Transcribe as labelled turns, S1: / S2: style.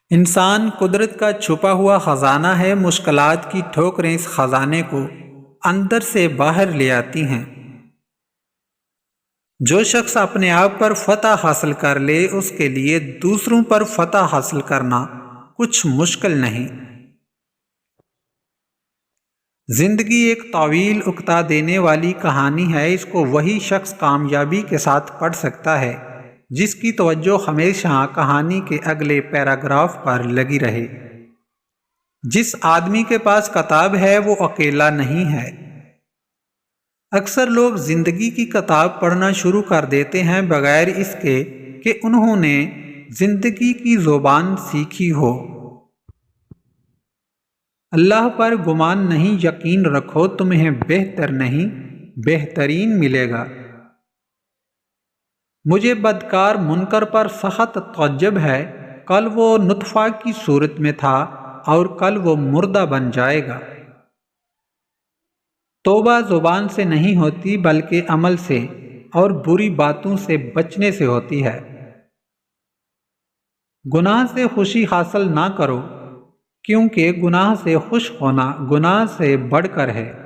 S1: انسان قدرت کا چھپا ہوا خزانہ ہے، مشکلات کی ٹھوکریں اس خزانے کو اندر سے باہر لے آتی ہیں۔ جو شخص اپنے آپ پر فتح حاصل کر لے اس کے لیے دوسروں پر فتح حاصل کرنا کچھ مشکل نہیں۔ زندگی ایک طویل اکتا دینے والی کہانی ہے، اس کو وہی شخص کامیابی کے ساتھ پڑھ سکتا ہے جس کی توجہ ہمیشہ کہانی کے اگلے پیراگراف پر لگی رہے۔ جس آدمی کے پاس کتاب ہے وہ اکیلا نہیں ہے۔ اکثر لوگ زندگی کی کتاب پڑھنا شروع کر دیتے ہیں بغیر اس کے کہ انہوں نے زندگی کی زبان سیکھی ہو۔ اللہ پر گمان نہیں، یقین رکھو تمہیں بہتر نہیں بہترین ملے گا۔ مجھے بدکار منکر پر سخت تعجب ہے، کل وہ نطفہ کی صورت میں تھا اور کل وہ مردہ بن جائے گا۔ توبہ زبان سے نہیں ہوتی بلکہ عمل سے اور بری باتوں سے بچنے سے ہوتی ہے۔ گناہ سے خوشی حاصل نہ کرو کیونکہ گناہ سے خوش ہونا گناہ سے بڑھ کر ہے۔